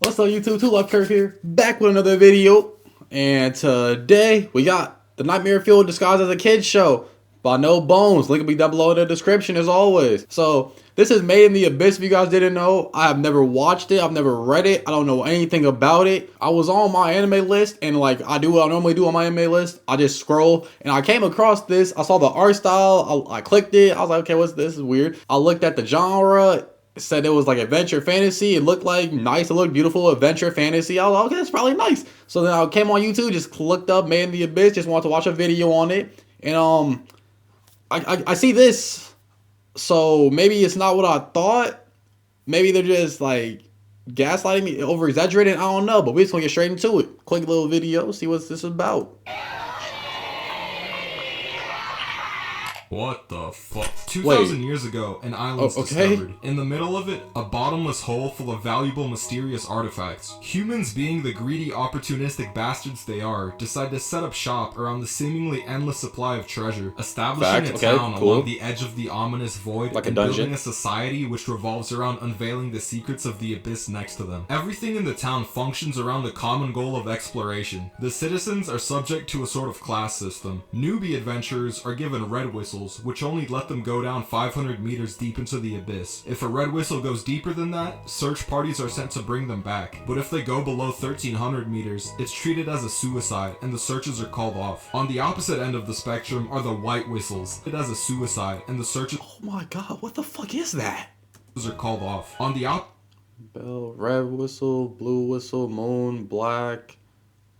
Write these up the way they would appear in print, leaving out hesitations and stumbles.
What's up, YouTube? Two Love Kirk here, back with another video. And today we got the Nightmare Fuel disguised as a kid's show by No Bones. Link will be down below in the description as always. So this is Made in the Abyss. If you guys didn't know, I have never watched it. I've never read it. I don't know anything about it. I was on my anime list, and like I do what I normally do on my anime list. I just scroll, and I came across this. I saw the art style. I clicked it. I was like, okay, what's this? This is weird. I looked at the genre. Said it was like adventure fantasy. It looked like nice. It looked beautiful. Adventure fantasy. I was like, okay, that's probably nice. So then I came on YouTube, just looked up Made in the Abyss, just wanted to watch a video on it. And I see this. So maybe it's not what I thought. Maybe they're just like gaslighting me, over exaggerating. I don't know. But we're just gonna get straight into it. Quick little video, see what this is about. What the fuck? 2,000 years ago, an island's discovered. In the middle of it, a bottomless hole full of valuable, mysterious artifacts. Humans, being the greedy, opportunistic bastards they are, decide to set up shop around the seemingly endless supply of treasure, establishing a town along the edge of the ominous void, like and building a society which revolves around unveiling the secrets of the abyss next to them. Everything in the town functions around the common goal of exploration. The citizens are subject to a sort of class system. Newbie adventurers are given red whistles, which only let them go down 500 meters deep into the abyss. If a red whistle goes deeper than that, search parties are sent to bring them back. But if they go below 1,300 meters, it's treated as a suicide and the searches are called off. On the opposite end of the spectrum are the white whistles. It as a suicide and the searches Oh my god, what the fuck is that? are called off. On the Bell, red whistle, blue whistle, moon, black.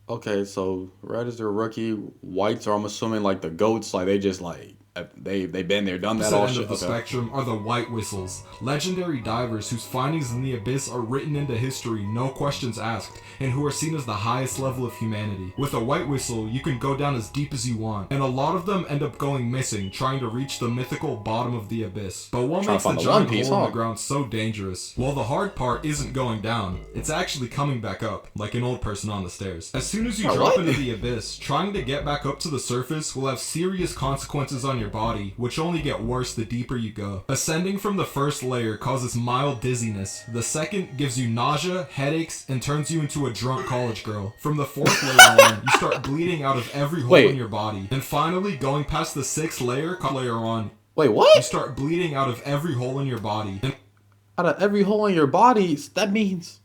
Okay, so red is their rookie. Whites are, I'm assuming, like the goats. Like they just like they've been there, done that all end shit. Of the spectrum are the white whistles, legendary divers whose findings in the abyss are written into history, no questions asked, and who are seen as the highest level of humanity. With a white whistle, you can go down as deep as you want, and a lot of them end up going missing, trying to reach the mythical bottom of the abyss. But what makes the giant hole in the ground so dangerous? Well, the hard part isn't going down, it's actually coming back up, like an old person on the stairs. As soon as you drop into the abyss, trying to get back up to the surface will have serious consequences on your body, which only get worse the deeper you go. Ascending from the first layer causes mild dizziness. The second gives you nausea, headaches, and turns you into a drunk college girl. From the fourth layer on, you start bleeding out of every hole in your body. And finally, going past the sixth layer on, you start bleeding out of every hole in your body. Out of every hole in your body? That means...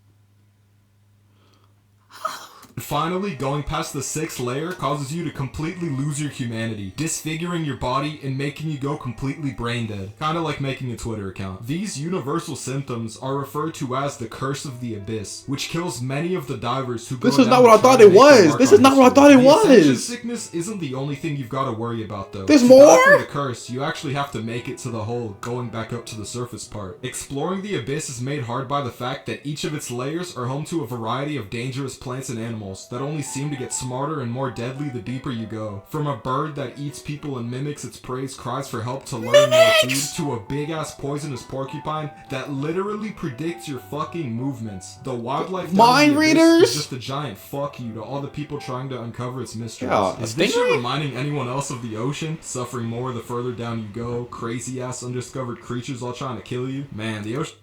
Finally, going past the sixth layer causes you to completely lose your humanity, disfiguring your body and making you go completely brain dead. Kinda like making a Twitter account. These universal symptoms are referred to as the curse of the abyss, which kills many of the divers who go This is not what I thought it was! This is not what I thought it was! Ascension sickness isn't the only thing you've got to worry about though. There's more? To die from the curse, you actually have to make it to the hole, going back up to the surface part. Exploring the abyss is made hard by the fact that each of its layers are home to a variety of dangerous plants and animals that only seem to get smarter and more deadly the deeper you go. From a bird that eats people and mimics its prey's cries for help to learn more food, to a big-ass poisonous porcupine that literally predicts your fucking movements. The wildlife mind readers is just a giant fuck you to all the people trying to uncover its mysteries. Yeah, is this shit reminding anyone else of the ocean? Suffering more the further down you go, crazy-ass undiscovered creatures all trying to kill you? Man, the ocean...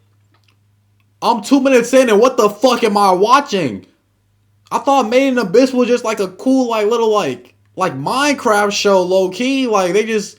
I'm 2 minutes in and what the fuck am I watching? I thought Made in the Abyss was just like a cool, like, little, like Minecraft show, low-key. Like, they just,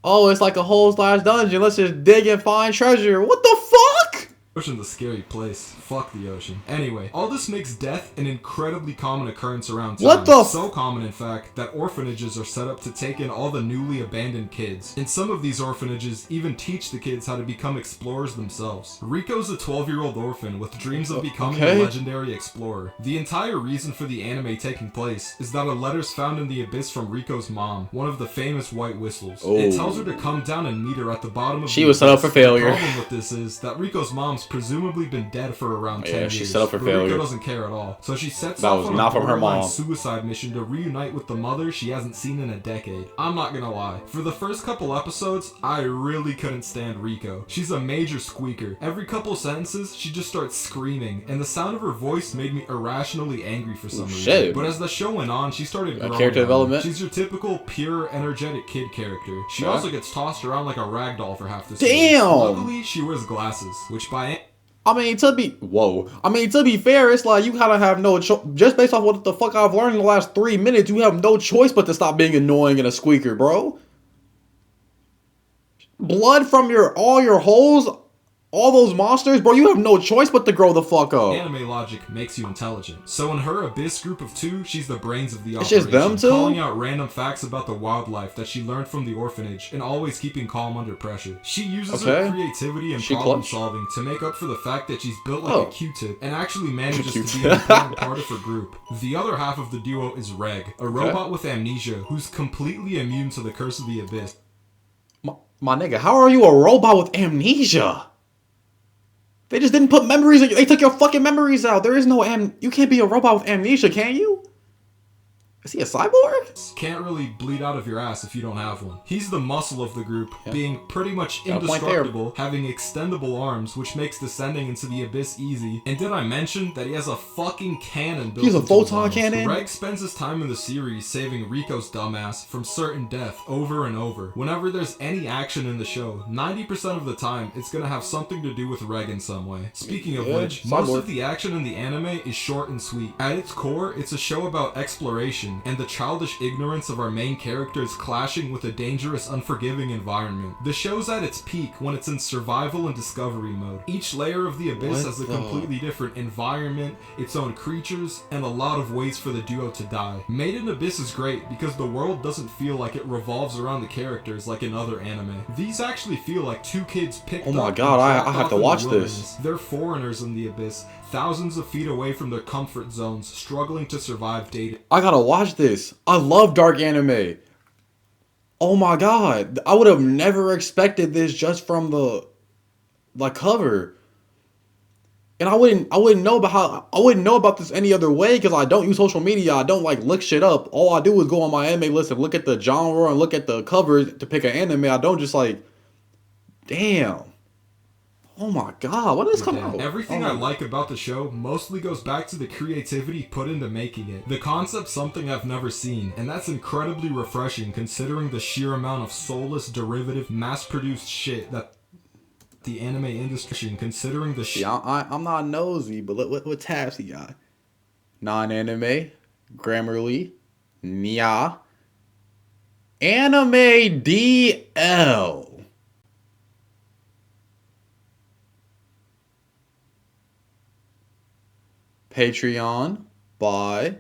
oh, it's like a hole/dungeon. Let's just dig and find treasure. What the fuck? Ocean's a scary place. Fuck the ocean. Anyway, all this makes death an incredibly common occurrence around town. What the so common, in fact, that orphanages are set up to take in all the newly abandoned kids. And some of these orphanages even teach the kids how to become explorers themselves. Rico's a 12-year-old orphan with dreams of becoming a legendary explorer. The entire reason for the anime taking place is that a letter's found in the abyss from Rico's mom, one of the famous white whistles. It tells her to come down and meet her at the bottom of the abyss. She was set up for failure. The problem with this is that Rico's mom's presumably been dead for around 10 years. She set up for failure. Rico doesn't care at all. So she sets off on a borderline suicide mission to reunite with the mother she hasn't seen in a decade. I'm not gonna lie. For the first couple episodes, I really couldn't stand Rico. She's a major squeaker. Every couple sentences, she just starts screaming, and the sound of her voice made me irrationally angry for some reason. But as the show went on, she started growing character development. She's your typical pure, energetic kid character. She also gets tossed around like a rag doll for half the series. Damn! Luckily, she wears glasses, which by I mean, to be fair, it's like you kind of have no choice. Just based off what the fuck I've learned in the last 3 minutes, you have no choice but to stop being annoying and a squeaker, bro. Blood from all your holes, all those monsters, bro. You have no choice but to grow the fuck up. Anime logic makes you intelligent. So in her Abyss group of 2, she's the brains of the It's operation. just them two? Calling out random facts about the wildlife that she learned from the orphanage and always keeping calm under pressure. She uses her creativity and problem solving to make up for the fact that she's built like a Q-tip and actually manages to be an important part of her group. The other half of the duo is Reg, a robot with amnesia who's completely immune to the curse of the Abyss. My nigga, how are you a robot with amnesia? They just didn't put memories in you. They took your fucking memories out. There is no you can't be a robot with amnesia, can you? Is he a cyborg? Can't really bleed out of your ass if you don't have one. He's the muscle of the group, being pretty much indestructible, having extendable arms, which makes descending into the abyss easy. And did I mention that he has a fucking cannon built into his arms? He's a photon cannon? Reg spends his time in the series saving Rico's dumbass from certain death over and over. Whenever there's any action in the show, 90% of the time, it's gonna have something to do with Reg in some way. Speaking of which, most of the action in the anime is short and sweet. At its core, it's a show about exploration and the childish ignorance of our main characters clashing with a dangerous, unforgiving environment. The show's at its peak when it's in survival and discovery mode. Each layer of the abyss has a completely different environment, its own creatures, and a lot of ways for the duo to die. Made in Abyss is great because the world doesn't feel like it revolves around the characters like in other anime. These actually feel like two kids picked up. Oh my god, I have to watch this. They're foreigners in the abyss, thousands of feet away from their comfort zones, struggling to survive dating. I gotta watch this. I love dark anime. Oh my god, I would have never expected this just from the cover. And I wouldn't know about this any other way because I don't use social media. I don't look shit up. All I do is go on my anime list and look at the genre and look at the covers to pick an anime. I don't just damn. Oh my god, what is coming out? Everything I like about the show mostly goes back to the creativity put into making it. The concept's something I've never seen, and that's incredibly refreshing considering the sheer amount of soulless, derivative, mass-produced shit that the anime industry, considering the shit. I'm not nosy, but what tabs he got? Non-anime, Grammarly, Nya, Anime DL. Patreon, by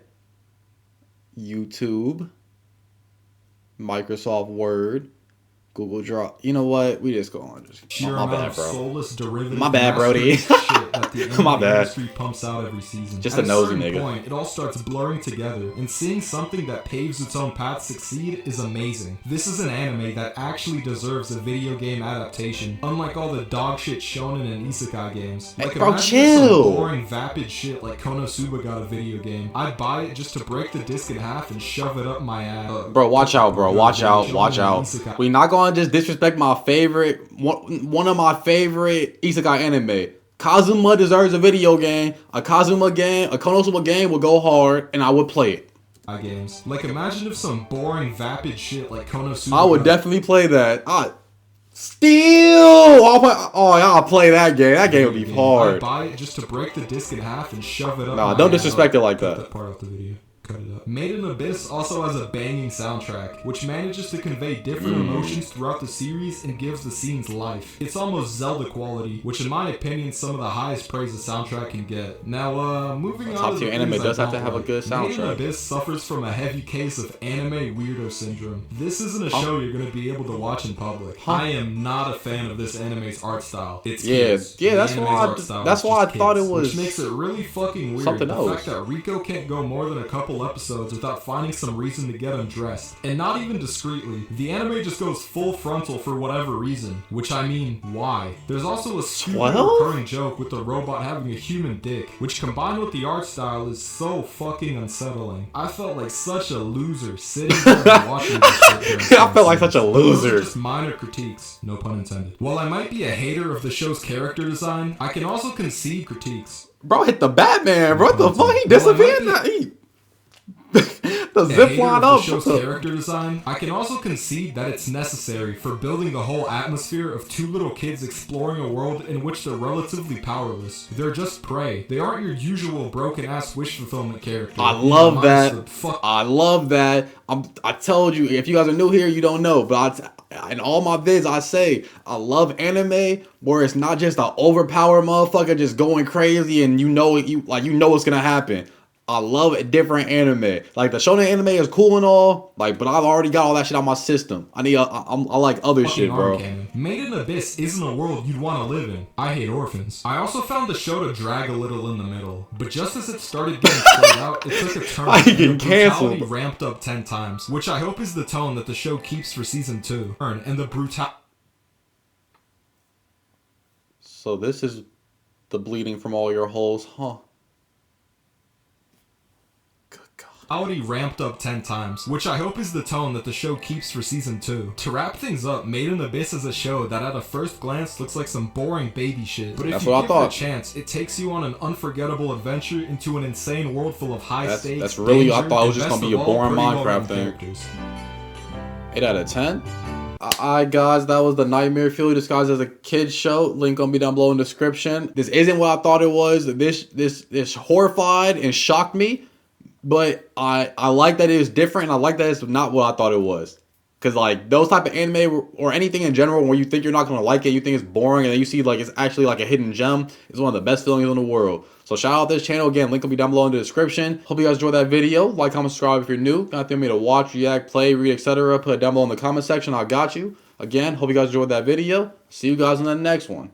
YouTube, Microsoft Word, Google Drive. You know what? We just go on. My bad, bro. Soulless derivative my bad, Brody. My bad. Pumps out every season. Just a nosy nigga. Point, it all starts blurring together, and seeing something that paves its own path succeed is amazing. This is an anime that actually deserves a video game adaptation, unlike all the dog shit shonen and isekai games. Bro, chill. Some boring, vapid shit like Konosuba got a video game. I'd buy it just to break the disc in half and shove it up my ass. Bro, watch out, bro. Watch out. We not gonna just disrespect my favorite, one of my favorite isekai anime. Kazuma deserves a video game. A Kazuma game, a Konosuba game will go hard, and I would play it. Games. Imagine if some boring, vapid shit like Konosuba. I would definitely play that. I'll play that game. That game would be hard. I'd buy it just to break the disc in half and shove it up. Nah, don't disrespect it like that. That part of the video. Cut it up. Made in Abyss also has a banging soundtrack, which manages to convey different emotions throughout the series and gives the scenes life. It's almost Zelda quality, which in my opinion is some of the highest praise a soundtrack can get. Now, moving on to top tier anime does have to have a good soundtrack. Made in Abyss suffers from a heavy case of anime weirdo syndrome. This isn't a show you're going to be able to watch in public. I am not a fan of this anime's art style. It's kids. That's why I thought it was, which makes it really fucking weird. Something else. The fact that Rico can't go more than a couple episodes without finding some reason to get undressed, and not even discreetly. The anime just goes full frontal for whatever reason, which I mean, why? There's also a stupid recurring joke with the robot having a human dick, which combined with the art style is so fucking unsettling. I felt like such a loser sitting there and watching this shit. I felt like such a loser. Those are just minor critiques, no pun intended. While I might be a hater of the show's character design, I can also concede critiques. Bro hit the Batman, bro. What the fuck? He disappeared now. The zip line The up. show's character design, I can also concede that it's necessary for building the whole atmosphere of two little kids exploring a world in which they're relatively powerless. They're just prey. They aren't your usual broken-ass wish fulfillment character. I love that. Fuck. I love that. I told you, if you guys are new here, you don't know, but in all my vids, I say I love anime where it's not just an overpowered motherfucker just going crazy and you know what's gonna happen. I love a different anime. Like the shonen anime is cool and all, like, but I've already got all that shit out my system. I like other shit, bro. Made in Abyss isn't a world you'd want to live in. I hate orphans. I also found the show to drag a little in the middle, but just as it started getting played out, it took a turn. I get and the brutality canceled. ramped up 10 times, which I hope is the tone that the show keeps for season 2. And the brutality. So this is the bleeding from all your holes, huh? Already ramped up 10 times, which I hope is the tone that the show keeps for season 2. To wrap things up, Made in Abyss is a show that at a first glance looks like some boring baby shit, but if you give it a chance, it takes you on an unforgettable adventure into an insane world full of high stakes. That's really, danger, I thought it was just gonna be a boring Minecraft thing. Characters. 8 out of 10. Alright guys, that was the Nightmare Fuel disguised as a kid's show. Link gonna be down below in the description. This isn't what I thought it was. This horrified and shocked me. But I like that it is different, and I like that it's not what I thought it was. Because, like, those type of anime or anything in general where you think you're not going to like it, you think it's boring, and then you see, like, it's actually, like, a hidden gem, is one of the best feelings in the world. So, shout out this channel. Again, link will be down below in the description. Hope you guys enjoyed that video. Like, comment, subscribe if you're new. Got anything me to watch, react, play, read, etc. Put it down below in the comment section. I got you. Again, hope you guys enjoyed that video. See you guys in the next one.